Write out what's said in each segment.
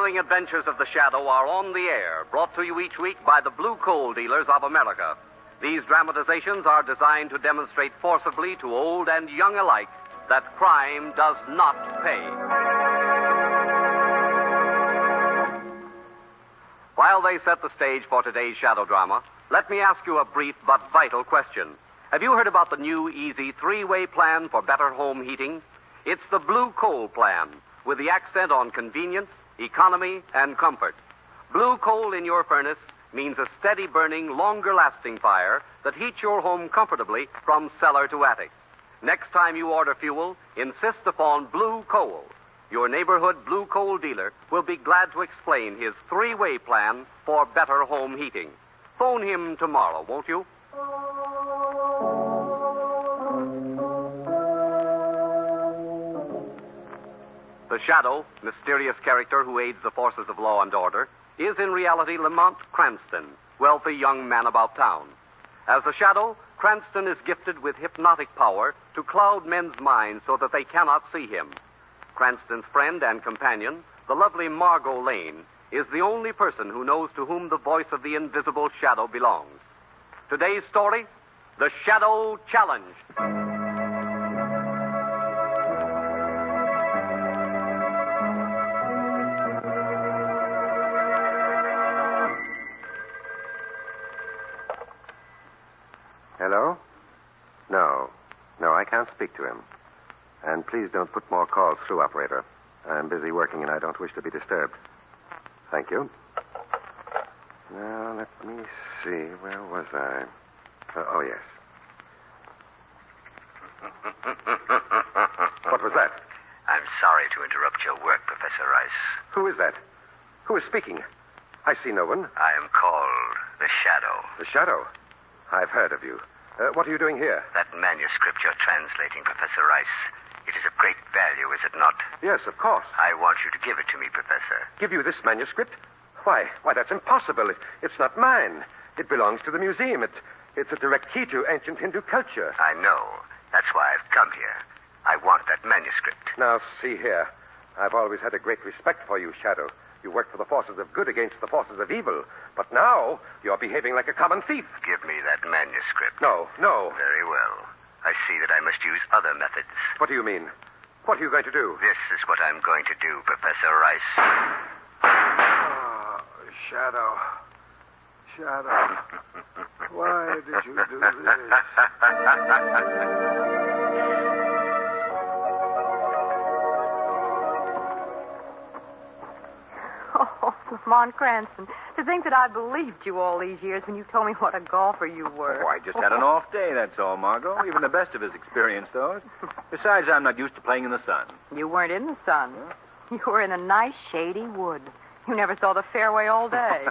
thrilling adventures of the Shadow are on the air, brought to you each week by the Blue Coal Dealers of America. These dramatizations are designed to demonstrate forcibly to old and young alike that crime does not pay. While they set the stage for today's Shadow drama, let me ask you a brief but vital question. Have you heard about the new, easy, three-way plan for better home heating? It's the Blue Coal Plan, with the accent on convenience, economy, and comfort. Blue coal in your furnace means a steady-burning, longer-lasting fire that heats your home comfortably from cellar to attic. Next time you order fuel, insist upon Blue Coal. Your neighborhood Blue Coal dealer will be glad to explain his three-way plan for better home heating. Phone him tomorrow, won't you? The Shadow, mysterious character who aids the forces of law and order, is in reality Lamont Cranston, wealthy young man about town. As the Shadow, Cranston is gifted with hypnotic power to cloud men's minds so that they cannot see him. Cranston's friend and companion, the lovely Margo Lane, is the only person who knows to whom the voice of the invisible Shadow belongs. Today's story, The Shadow Challenge. Hello? No, I can't speak to him. And please don't put more calls through, operator. I'm busy working and I don't wish to be disturbed. Thank you. Now, let me see. Where was I? Oh, yes. What was that? I'm sorry to interrupt your work, Professor Rice. Who is that? Who is speaking? I see no one. I am called the Shadow. The Shadow? I've heard of you. What are you doing here? That manuscript you're translating, Professor Rice. It is of great value, is it not? Yes, of course. I want you to give it to me, Professor. Give you this manuscript? Why, that's impossible. It's not mine. It belongs to the museum. It's a direct key to ancient Hindu culture. I know. That's why I've come here. I want that manuscript. Now, see here. I've always had a great respect for you, Shadow. You work for the forces of good against the forces of evil. But now, you're behaving like a common thief. Give me that manuscript. No. Very well. I see that I must use other methods. What do you mean? What are you going to do? This is what I'm going to do, Professor Rice. Oh, Shadow. Why did you do this? Oh, Lamont Cranston, to think that I believed you all these years when you told me what a golfer you were. Oh, I just had an off day, that's all, Margo. Even the best of us experienced those. Besides, I'm not used to playing in the sun. You weren't in the sun. Huh? You were in a nice, shady wood. You never saw the fairway all day.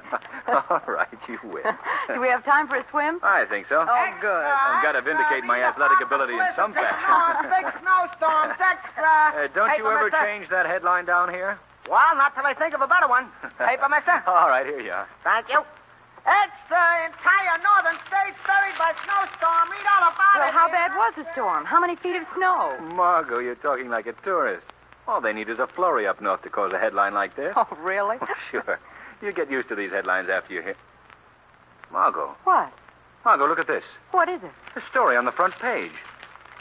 All right, you win. Do we have time for a swim? I think so. Oh, good. I've got to vindicate my athletic ability in some fashion. Big snowstorms, extra. Don't you ever mister. change that headline down here? Well, not till I think of a better one. Paper, mister? All right, here you are. Thank you. Extra, entire northern states buried by snowstorm. Read all about Well, it. how bad was the storm? How many feet of snow? Margo, you're talking like a tourist. All they need is a flurry up north to cause a headline like this. Oh, really? Oh, sure. You get used to these headlines after you hear... Margo. What? Margo, look at this. What is it? A story on the front page.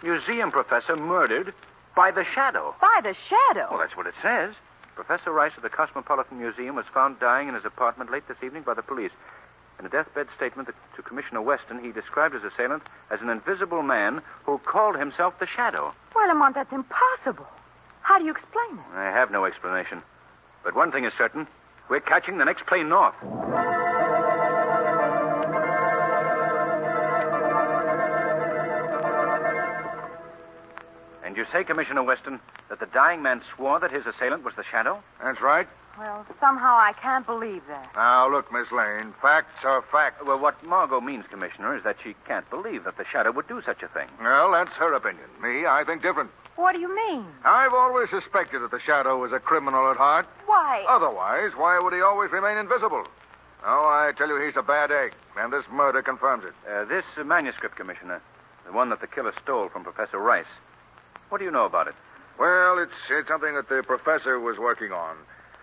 Museum professor murdered by the Shadow. By the Shadow? Well, that's what it says. Professor Rice of the Cosmopolitan Museum was found dying in his apartment late this evening by the police. In a deathbed statement to Commissioner Weston, he described his assailant as an invisible man who called himself the Shadow. Well, Lamont, that's impossible. How do you explain it? I have no explanation. But one thing is certain. We're catching the next plane north. And you say, Commissioner Weston, that the dying man swore that his assailant was the Shadow? That's right. Well, somehow I can't believe that. Now, look, Miss Lane, facts are facts. Well, what Margo means, Commissioner, is that she can't believe that the Shadow would do such a thing. Well, that's her opinion. Me, I think different. What do you mean? I've always suspected that the Shadow was a criminal at heart. Why? Otherwise, why would he always remain invisible? Oh, I tell you, he's a bad egg, and this murder confirms it. This manuscript, Commissioner, the one that the killer stole from Professor Rice. What do you know about it? Well, it's something that the professor was working on.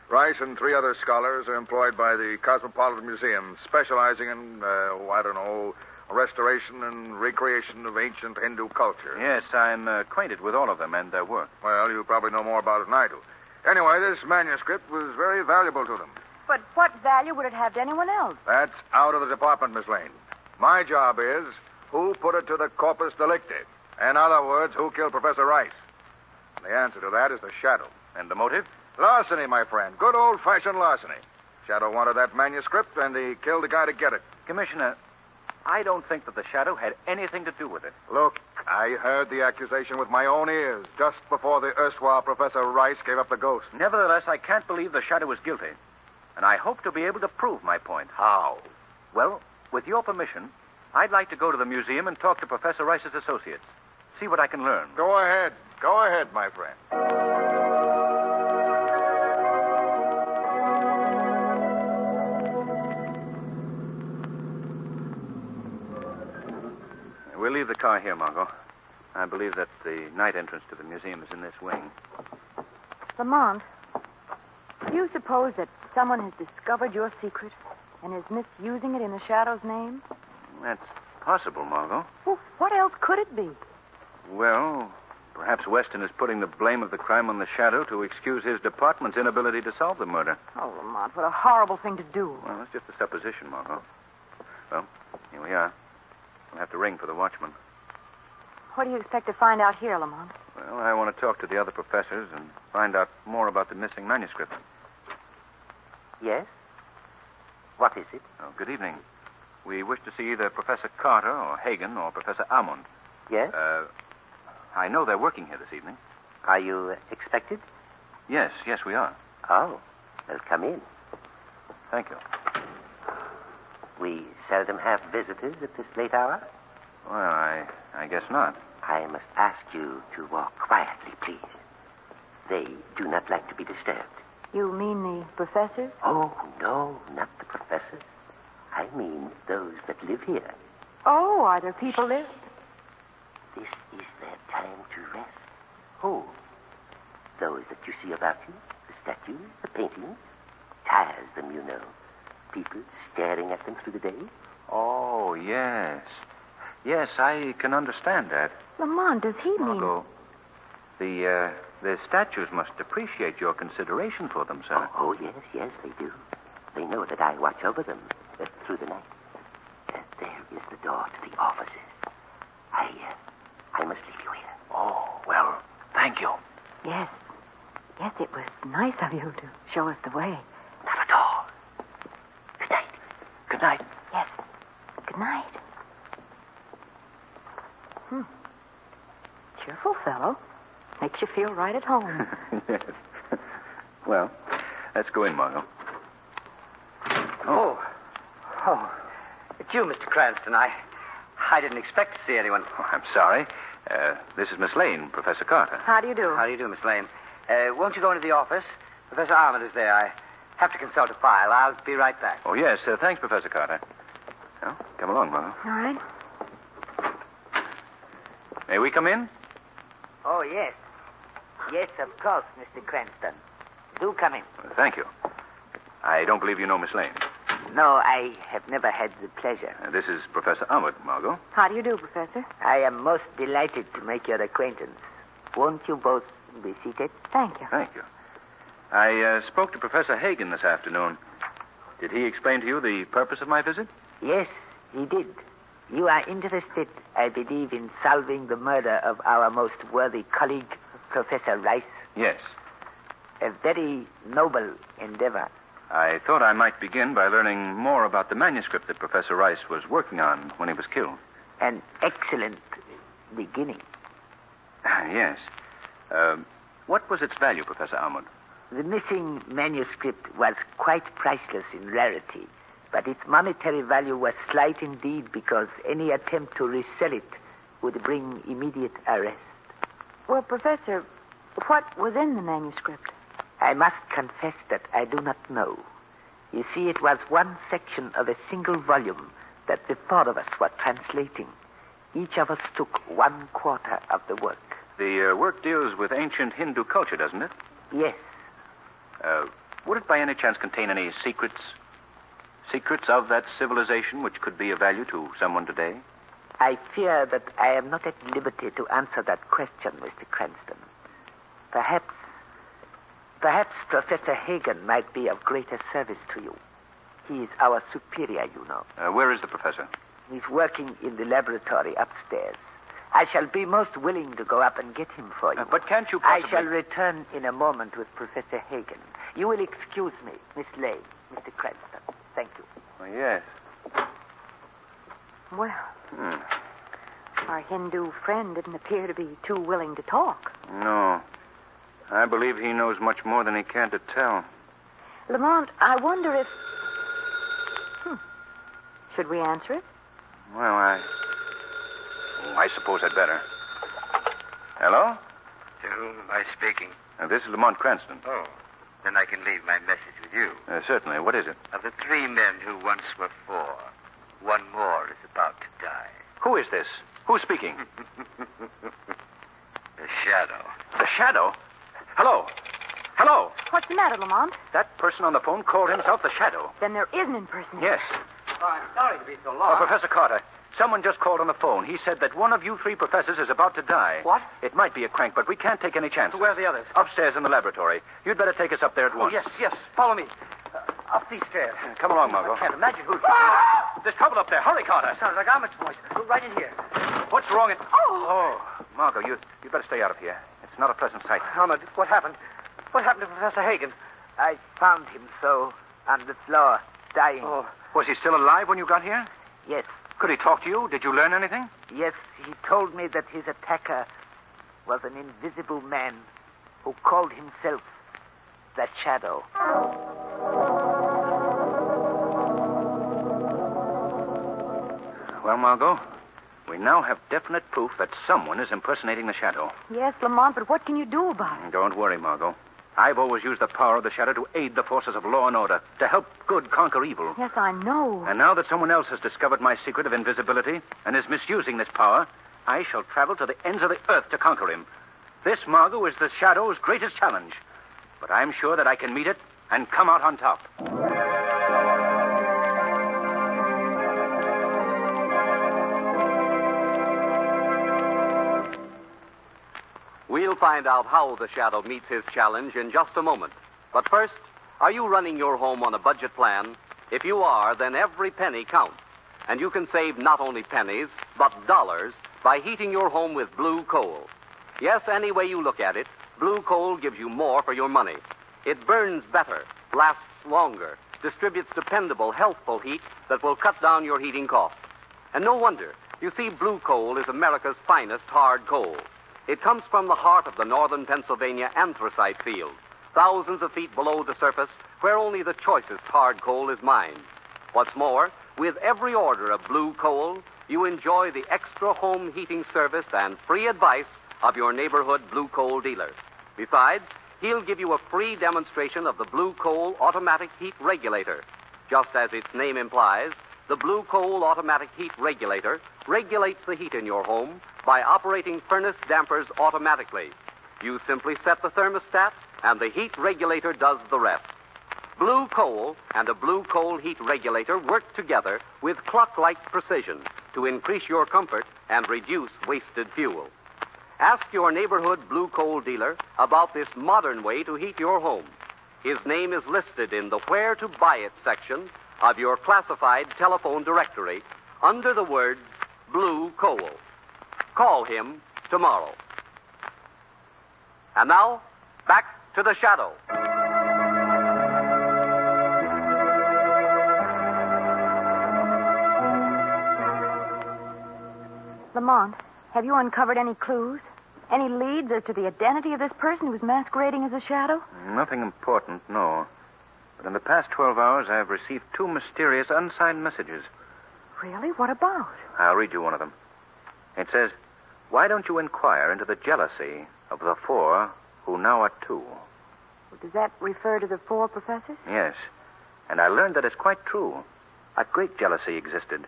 Rice and 3 other scholars are employed by the Cosmopolitan Museum, specializing in, restoration and recreation of ancient Hindu culture. Yes, I'm acquainted with all of them and their work. Well, you probably know more about it than I do. Anyway, this manuscript was very valuable to them. But what value would it have to anyone else? That's out of the department, Miss Lane. My job is who put it to the corpus delicti. In other words, who killed Professor Rice. The answer to that is the Shadow. And the motive? Larceny, my friend. Good old-fashioned larceny. Shadow wanted that manuscript, and he killed the guy to get it. Commissioner, I don't think that the Shadow had anything to do with it. Look, I heard the accusation with my own ears just before the erstwhile Professor Rice gave up the ghost. Nevertheless, I can't believe the Shadow is guilty. And I hope to be able to prove my point. How? Well, with your permission, I'd like to go to the museum and talk to Professor Rice's associates. See what I can learn. Go ahead. Go ahead, my friend. We'll leave the car here, Margo. I believe that the night entrance to the museum is in this wing. Lamont, do you suppose that someone has discovered your secret and is misusing it in the Shadow's name? That's possible, Margo. Well, what else could it be? Well, perhaps Weston is putting the blame of the crime on the Shadow to excuse his department's inability to solve the murder. Oh, Lamont, what a horrible thing to do. Well, that's just a supposition, Margo. Well, here we are. We'll have to ring for the watchman. What do you expect to find out here, Lamont? Well, I want to talk to the other professors and find out more about the missing manuscript. Yes? What is it? Oh, good evening. We wish to see either Professor Carter or Hagen or Professor Almond. Yes? I know they're working here this evening. Are you expected? Yes, we are. Oh, well, come in. Thank you. We seldom have visitors at this late hour. Well, I guess not. I must ask you to walk quietly, please. They do not like to be disturbed. You mean the professors? Oh, no, not the professors. I mean those that live here. Oh, are there people there? This is their time to rest. Who? Those that you see about you, the statues, the paintings. Tires them, you know. People staring at them through the day. Oh, yes. Yes, I can understand that. Lamont, does he mean... Margo, the statues must appreciate your consideration for them, sir. Oh, yes, they do. They know that I watch over them through the night. There is the door to the offices. I must leave you here. Oh, well, thank you. Yes, it was nice of you to show us the way. Not at all. Good night. Good night. Yes, good night. Cheerful fellow. Makes you feel right at home. Yes. Well, let's go in, Margo. Oh, it's you, Mr. Cranston. I didn't expect to see anyone. Oh, I'm sorry. This is Miss Lane, Professor Carter. How do you do? How do you do, Miss Lane? Won't you go into the office? Professor Armand is there. I have to consult a file. I'll be right back. Oh, yes. Thanks, Professor Carter. Well, come along, Margo. All right. May we come in? Oh, yes. Yes, of course, Mr. Cranston. Do come in. Thank you. I don't believe you know Miss Lane. No, I have never had the pleasure. This is Professor Ahmed, Margo. How do you do, Professor? I am most delighted to make your acquaintance. Won't you both be seated? Thank you. Thank you. I spoke to Professor Hagen this afternoon. Did he explain to you the purpose of my visit? Yes, he did. You are interested, I believe, in solving the murder of our most worthy colleague, Professor Rice. Yes. A very noble endeavor. I thought I might begin by learning more about the manuscript that Professor Rice was working on when he was killed. An excellent beginning. Yes. What was its value, Professor Ahmed? The missing manuscript was quite priceless in rarity, but its monetary value was slight indeed because any attempt to resell it would bring immediate arrest. Well, Professor, what was in the manuscript? I must confess that I do not know. You see, it was one section of a single volume that the four of us were translating. Each of us took 1/4 of the work. The work deals with ancient Hindu culture, doesn't it? Yes. Would it by any chance contain any secrets? Secrets of that civilization which could be of value to someone today? I fear that I am not at liberty to answer that question, Mr. Cranston. Perhaps Professor Hagen might be of greater service to you. He is our superior, you know. Where is the professor? He's working in the laboratory upstairs. I shall be most willing to go up and get him for you. But can't you possibly... I shall return in a moment with Professor Hagen. You will excuse me, Miss Lane, Mr. Cranston. Thank you. Oh, yes. Well, our Hindu friend didn't appear to be too willing to talk. No. I believe he knows much more than he can to tell. Lamont, I wonder if... Should we answer it? Well, I suppose I'd better. Hello? To whom am I speaking? This is Lamont Cranston. Oh, then I can leave my message with you. Certainly. What is it? Of the 3 men who once were 4, one more is about to die. Who is this? Who's speaking? The Shadow. The Shadow? Hello? Hello? What's the matter, Lamont? That person on the phone called himself the Shadow. Then there is an impersonator. Yes. Oh, I'm sorry to be so long. Professor Carter, someone just called on the phone. He said that one of you 3 professors is about to die. What? It might be a crank, but we can't take any chances. Where are the others? Upstairs in the laboratory. You'd better take us up there at once. Yes. Follow me. Up these stairs. Come along, Margo. I can't imagine who's... There's trouble up there. Hurry, Carter. Sounds like Ahmed's voice. Right in here. What's wrong? Oh, Margo, you better stay out of here. It's not a pleasant sight. Ahmed, what happened? What happened to Professor Hagen? I found him so, on the floor, dying. Oh. Was he still alive when you got here? Yes. Could he talk to you? Did you learn anything? Yes, he told me that his attacker was an invisible man who called himself the Shadow. Well, Margo, we now have definite proof that someone is impersonating the Shadow. Yes, Lamont, but what can you do about it? Don't worry, Margo. I've always used the power of the Shadow to aid the forces of law and order, to help good conquer evil. Yes, I know. And now that someone else has discovered my secret of invisibility and is misusing this power, I shall travel to the ends of the earth to conquer him. This, Margo, is the Shadow's greatest challenge. But I'm sure that I can meet it and come out on top. We'll find out how the Shadow meets his challenge in just a moment. But first, are you running your home on a budget plan? If you are, then every penny counts. And you can save not only pennies, but dollars by heating your home with blue coal. Yes, any way you look at it, blue coal gives you more for your money. It burns better, lasts longer, distributes dependable, healthful heat that will cut down your heating costs. And no wonder. You see, blue coal is America's finest hard coal. It comes from the heart of the northern Pennsylvania anthracite field, thousands of feet below the surface, where only the choicest hard coal is mined. What's more, with every order of blue coal, you enjoy the extra home heating service and free advice of your neighborhood blue coal dealer. Besides, he'll give you a free demonstration of the blue coal automatic heat regulator. Just as its name implies, the blue coal automatic heat regulator regulates the heat in your home by operating furnace dampers automatically. You simply set the thermostat, and the heat regulator does the rest. Blue coal and a blue coal heat regulator work together with clock-like precision to increase your comfort and reduce wasted fuel. Ask your neighborhood blue coal dealer about this modern way to heat your home. His name is listed in the Where to Buy It section of your classified telephone directory under the words blue coal. Call him tomorrow. And now, back to the Shadow. Lamont, have you uncovered any clues? Any leads as to the identity of this person who's masquerading as a Shadow? Nothing important, no. But in the past 12 hours, I have received 2 mysterious unsigned messages. Really? What about? I'll read you one of them. It says, "Why don't you inquire into the jealousy of the 4 who now are 2? Does that refer to the 4 professors? Yes. And I learned that it's quite true. A great jealousy existed.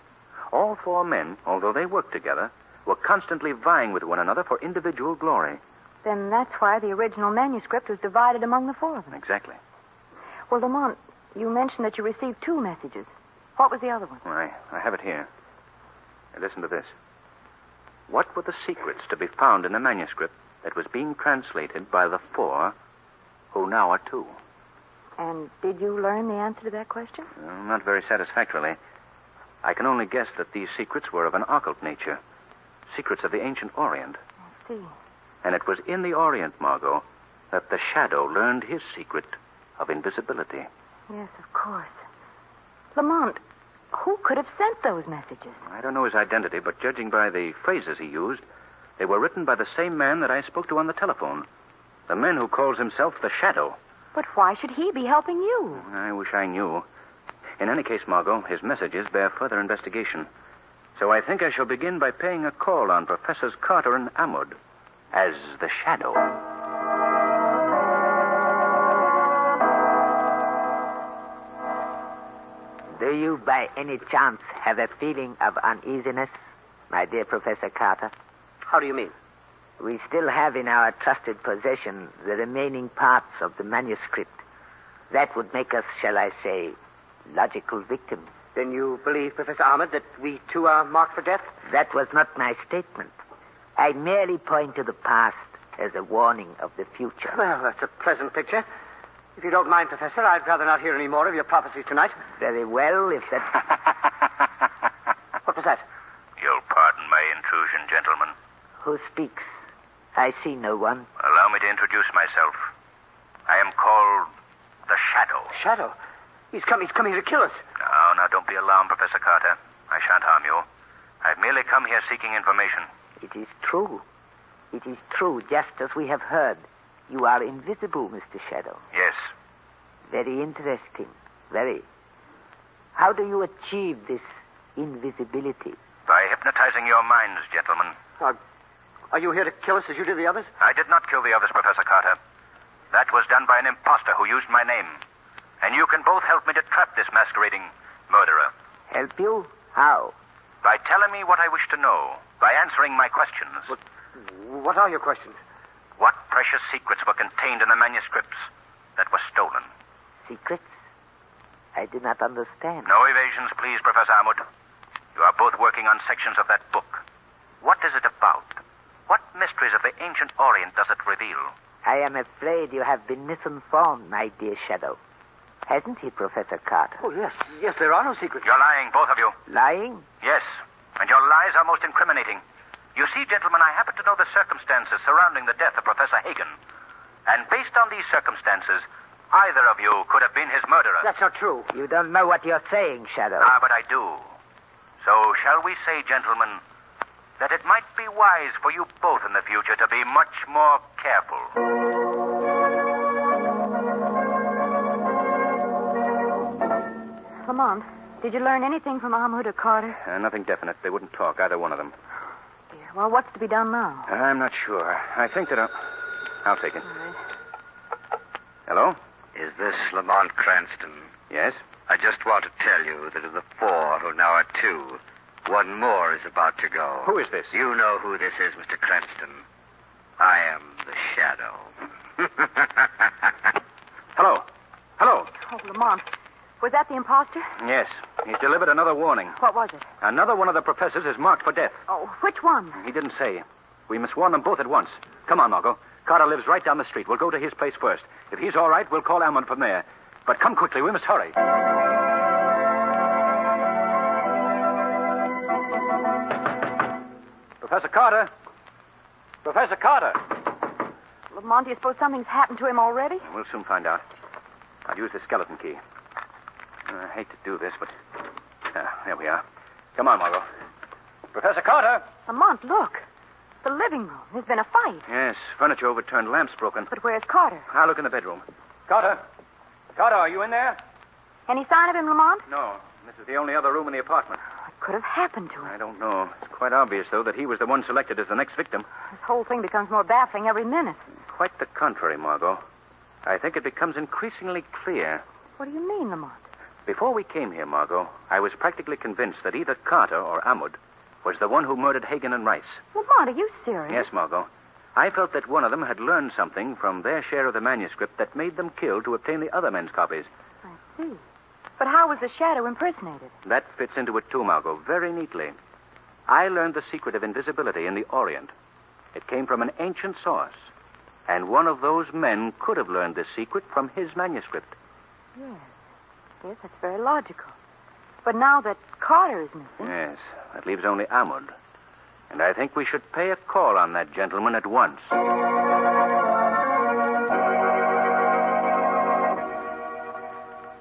All 4 men, although they worked together, were constantly vying with one another for individual glory. Then that's why the original manuscript was divided among the 4 of them. Exactly. Well, Lamont, you mentioned that you received 2 messages. What was the other one? I have it here. Listen to this. What were the secrets to be found in the manuscript that was being translated by the 4 who now are 2? And did you learn the answer to that question? Not very satisfactorily. I can only guess that these secrets were of an occult nature. Secrets of the ancient Orient. I see. And it was in the Orient, Margot, that the Shadow learned his secret of invisibility. Yes, of course. Lamont, who could have sent those messages? I don't know his identity, but judging by the phrases he used, they were written by the same man that I spoke to on the telephone. The man who calls himself the Shadow. But why should he be helping you? I wish I knew. In any case, Margot, his messages bear further investigation. So I think I shall begin by paying a call on Professors Carter and Amwood as the Shadow. Do you by any chance have a feeling of uneasiness, my dear Professor Carter? How do you mean? We still have in our trusted possession the remaining parts of the manuscript. That would make us, shall I say, logical victims. Then you believe, Professor Ahmed, that we too are marked for death? That was not my statement. I merely point to the past as a warning of the future. Well, that's a pleasant picture. If you don't mind, Professor, I'd rather not hear any more of your prophecies tonight. Very well, if that... What was that? You'll pardon my intrusion, gentlemen. Who speaks? I see no one. Allow me to introduce myself. I am called the Shadow. Shadow? He's come here to kill us. Now, don't be alarmed, Professor Carter. I shan't harm you. I've merely come here seeking information. It is true. It is true, just as we have heard. You are invisible, Mr. Shadow. Yes. Very interesting. Very. How do you achieve this invisibility? By hypnotizing your minds, gentlemen. Are you here to kill us as you did the others? I did not kill the others, Professor Carter. That was done by an imposter who used my name. And you can both help me to trap this masquerading murderer. Help you? How? By telling me what I wish to know. By answering my questions. What are your questions? What precious secrets were contained in the manuscripts that were stolen? Secrets? I do not understand. No evasions, please, Professor Amwood. You are both working on sections of that book. What is it about? What mysteries of the ancient Orient does it reveal? I am afraid you have been misinformed, my dear Shadow. Hasn't he, Professor Carter? Oh, yes. Yes, there are no secrets. You're lying, both of you. Lying? Yes, and your lies are most incriminating. You see, gentlemen, I happen to know the circumstances surrounding the death of Professor Hagen. And based on these circumstances, either of you could have been his murderer. That's not true. You don't know what you're saying, Shadow. But I do. So shall we say, gentlemen, that it might be wise for you both in the future to be much more careful. Lamont, did you learn anything from Amwood or Carter? Nothing definite. They wouldn't talk, either one of them. Dear. Well, what's to be done now? I'm not sure. I think that I'll take it. All right. Hello? Is this Lamont Cranston? Yes? I just want to tell you that of the 4 who now are 2, one more is about to go. Who is this? You know who this is, Mr. Cranston. I am the Shadow. Hello? Hello? Oh, Lamont. Was that the imposter? Yes. He's delivered another warning. What was it? Another one of the professors is marked for death. Oh, which one? He didn't say. We must warn them both at once. Come on, Margo. Carter lives right down the street. We'll go to his place first. If he's all right, we'll call Amwood from there. But come quickly. We must hurry. Professor Carter. Professor Carter. Lamont, do you suppose something's happened to him already? We'll soon find out. I'll use the skeleton key. I hate to do this, but... there we are. Come on, Margo. Professor Carter! Lamont, look. The living room. There's been a fight. Yes, furniture overturned, lamps broken. But where's Carter? I'll look in the bedroom. Carter! Carter, are you in there? Any sign of him, Lamont? No. This is the only other room in the apartment. What could have happened to him? I don't know. It's quite obvious, though, that he was the one selected as the next victim. This whole thing becomes more baffling every minute. Quite the contrary, Margot. I think it becomes increasingly clear. What do you mean, Lamont? Before we came here, Margot, I was practically convinced that either Carter or Amwood was the one who murdered Hagen and Rice. Lamont, are you serious? Yes, Margot. I felt that one of them had learned something from their share of the manuscript that made them kill to obtain the other men's copies. see. But how was the shadow impersonated? That fits into it too, Margo, very neatly. I learned the secret of invisibility in the Orient. It came from an ancient source. And one of those men could have learned this secret from his manuscript. Yes. Yes, that's very logical. But now that Carter is missing... Yes, that leaves only Ahmad. And I think we should pay a call on that gentleman at once.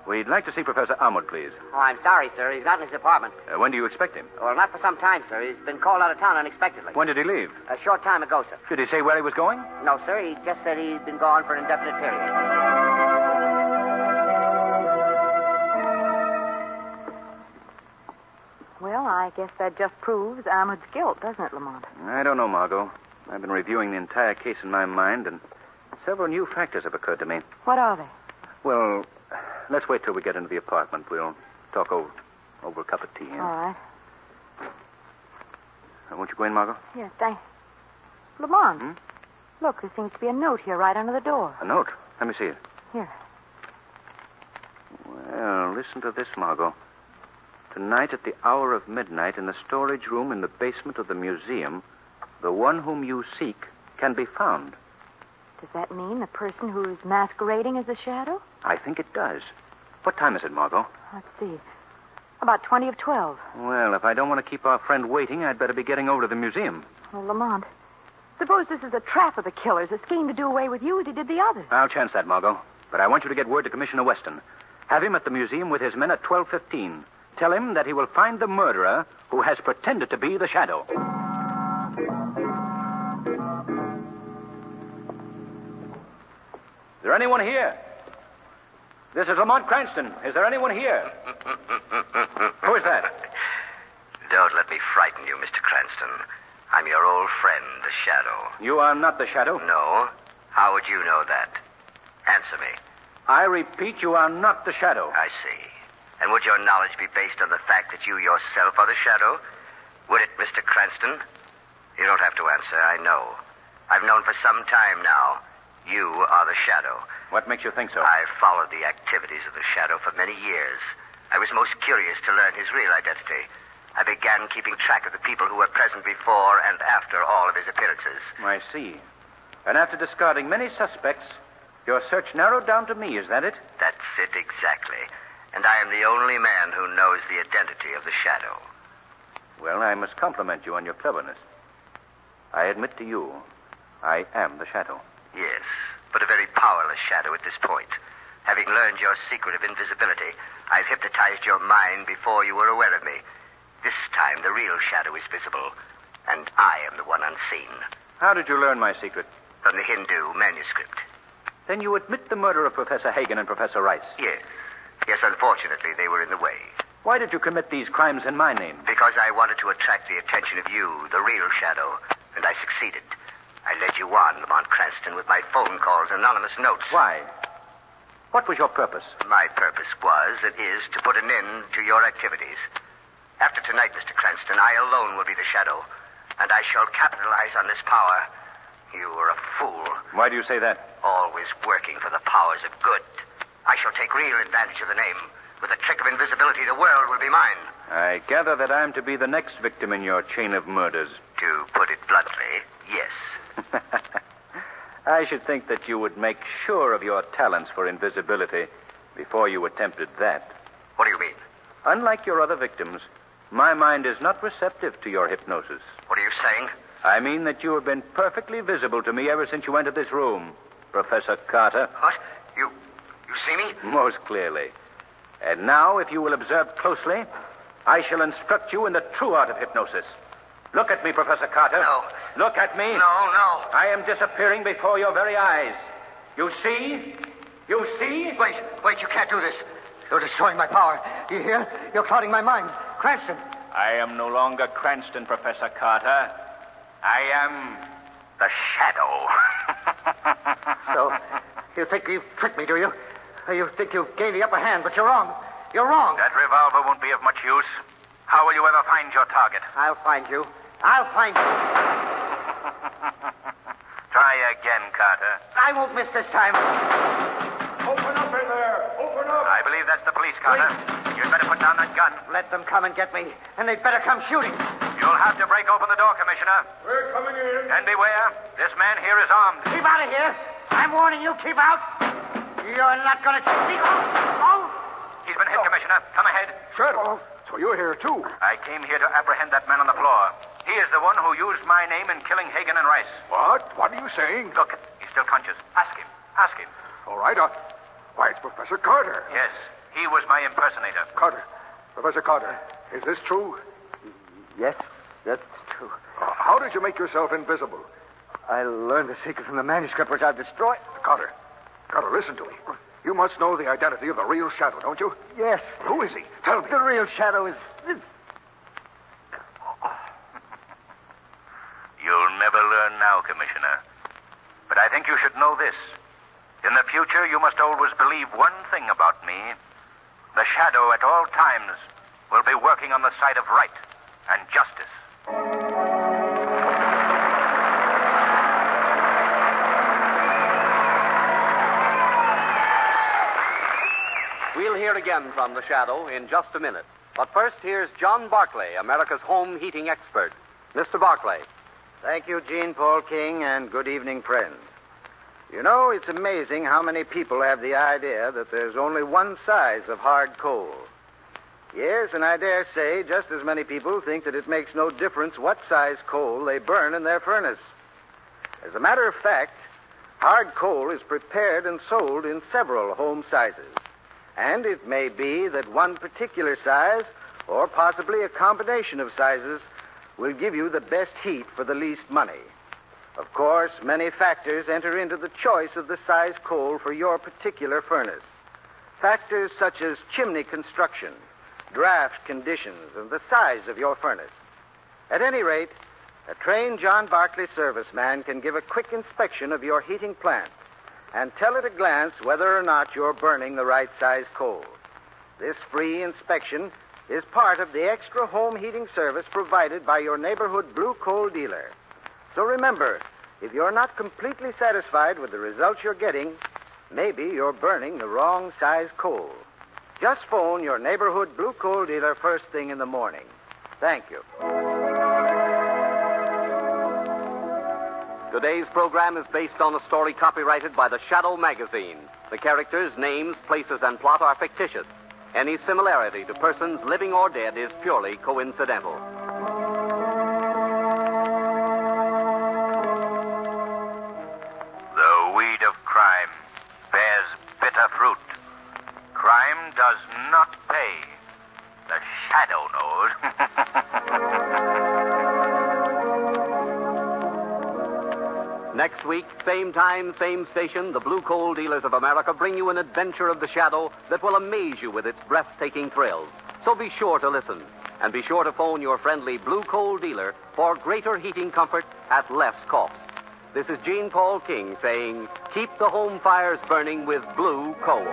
We'd like to see Professor Ahmad, please. Oh, I'm sorry, sir. He's not in his apartment. When do you expect him? Well, not for some time, sir. He's been called out of town unexpectedly. When did he leave? A short time ago, sir. Did he say where he was going? No, sir. He just said he's been gone for an indefinite period. Well, I guess that just proves Ahmed's guilt, doesn't it, Lamont? I don't know, Margo. I've been reviewing the entire case in my mind, and several new factors have occurred to me. What are they? Well, let's wait till we get into the apartment. We'll talk over a cup of tea. All right. Won't you go in, Margo? Yes, thanks. Lamont, look, there seems to be a note here right under the door. A note? Let me see it. Here. Well, listen to this, Margo. Tonight at the hour of midnight in the storage room in the basement of the museum, the one whom you seek can be found. Does that mean the person who is masquerading as a shadow? I think it does. What time is it, Margo? Let's see. About 20 of 12. Well, if I don't want to keep our friend waiting, I'd better be getting over to the museum. Well, Lamont, suppose this is a trap of the killers, a scheme to do away with you as he did the others. I'll chance that, Margo. But I want you to get word to Commissioner Weston. Have him at the museum with his men at 12:15. Tell him that he will find the murderer who has pretended to be the shadow. Is there anyone here? This is Lamont Cranston. Is there anyone here? Who is that? Don't let me frighten you, Mr. Cranston. I'm your old friend, the Shadow. You are not the shadow? No? How would you know that? Answer me. I repeat, you are not the shadow. I see. And would your knowledge be based on the fact that you yourself are the Shadow? Would it, Mr. Cranston? You don't have to answer. I know. I've known for some time now. You are the Shadow. What makes you think so? I've followed the activities of the Shadow for many years. I was most curious to learn his real identity. I began keeping track of the people who were present before and after all of his appearances. I see. And after discarding many suspects, your search narrowed down to me, is that it? That's it exactly. And I am the only man who knows the identity of the Shadow. Well, I must compliment you on your cleverness. I admit to you, I am the Shadow. Yes, but a very powerless shadow at this point. Having learned your secret of invisibility, I've hypnotized your mind before you were aware of me. This time, the real shadow is visible, and I am the one unseen. How did you learn my secret? From the Hindu manuscript. Then you admit the murder of Professor Hagen and Professor Rice? Yes. Yes, unfortunately, they were in the way. Why did you commit these crimes in my name? Because I wanted to attract the attention of you, the real shadow, and I succeeded. I led you on, Lamont Cranston, with my phone calls, anonymous notes. Why? What was your purpose? My purpose was, and is, to put an end to your activities. After tonight, Mr. Cranston, I alone will be the shadow, and I shall capitalize on this power. You are a fool. Why do you say that? Always working for the powers of good. I shall take real advantage of the name. With a trick of invisibility, the world will be mine. I gather that I'm to be the next victim in your chain of murders. To put it bluntly, yes. I should think that you would make sure of your talents for invisibility before you attempted that. What do you mean? Unlike your other victims, my mind is not receptive to your hypnosis. What are you saying? I mean that you have been perfectly visible to me ever since you entered this room, Professor Carter. What? You see me? Most clearly. And now, if you will observe closely, I shall instruct you in the true art of hypnosis. Look at me, Professor Carter. No. Look at me. No. I am disappearing before your very eyes. You see? You see? Wait, you can't do this. You're destroying my power. Do you hear? You're clouding my mind. Cranston. I am no longer Cranston, Professor Carter. I am the Shadow. So, you think you've tricked me, do you? You think you've gained the upper hand, but you're wrong. You're wrong. That revolver won't be of much use. How will you ever find your target? I'll find you. I'll find you. Try again, Carter. I won't miss this time. Open up in there. Open up. I believe believe that's the police, Carter. You'd better put down that gun. Let them come and get me, and they'd better come shooting. You'll have to break open the door, Commissioner. We're coming in. And beware, this man here is armed. Keep out of here. I'm warning you, keep out. You're not going to take me. Oh! He's been hit, Commissioner. Come ahead. Shadow. So you're here, too. I came here to apprehend that man on the floor. He is the one who used my name in killing Hagen and Rice. What? What are you saying? Look, he's still conscious. Ask him. Ask him. All right. Why, it's Professor Carter. Yes, he was my impersonator. Carter. Professor Carter, is this true? Yes, that's true. How did you make yourself invisible? I learned the secret from the manuscript which I've destroyed. Carter, listen to me. You must know the identity of the real Shadow, don't you? Yes. Who is he? Tell me. The real Shadow is... You'll never learn now, Commissioner. But I think you should know this. In the future, you must always believe one thing about me. The Shadow at all times will be working on the side of right and justice. We'll hear again from the Shadow in just a minute. But first, here's John Barclay, America's home heating expert. Mr. Barclay. Thank you, Jean Paul King, and good evening, friends. You know, it's amazing how many people have the idea that there's only one size of hard coal. Yes, and I dare say just as many people think that it makes no difference what size coal they burn in their furnace. As a matter of fact, hard coal is prepared and sold in several home sizes. And it may be that one particular size, or possibly a combination of sizes, will give you the best heat for the least money. Of course, many factors enter into the choice of the size coal for your particular furnace. Factors such as chimney construction, draft conditions, and the size of your furnace. At any rate, a trained John Barclay serviceman can give a quick inspection of your heating plant and tell at a glance whether or not you're burning the right size coal. This free inspection is part of the extra home heating service provided by your neighborhood blue coal dealer. So remember, if you're not completely satisfied with the results you're getting, maybe you're burning the wrong size coal. Just phone your neighborhood blue coal dealer first thing in the morning. Thank you. Today's program is based on a story copyrighted by the Shadow magazine. The characters, names, places, and plot are fictitious. Any similarity to persons living or dead is purely coincidental. The weed of crime bears bitter fruit. Crime does not pay. The Shadow knows. Next week, same time, same station, the Blue Coal Dealers of America bring you an adventure of the Shadow that will amaze you with its breathtaking thrills. So be sure to listen, and be sure to phone your friendly Blue Coal dealer for greater heating comfort at less cost. This is Jean Paul King saying, keep the home fires burning with Blue Coal.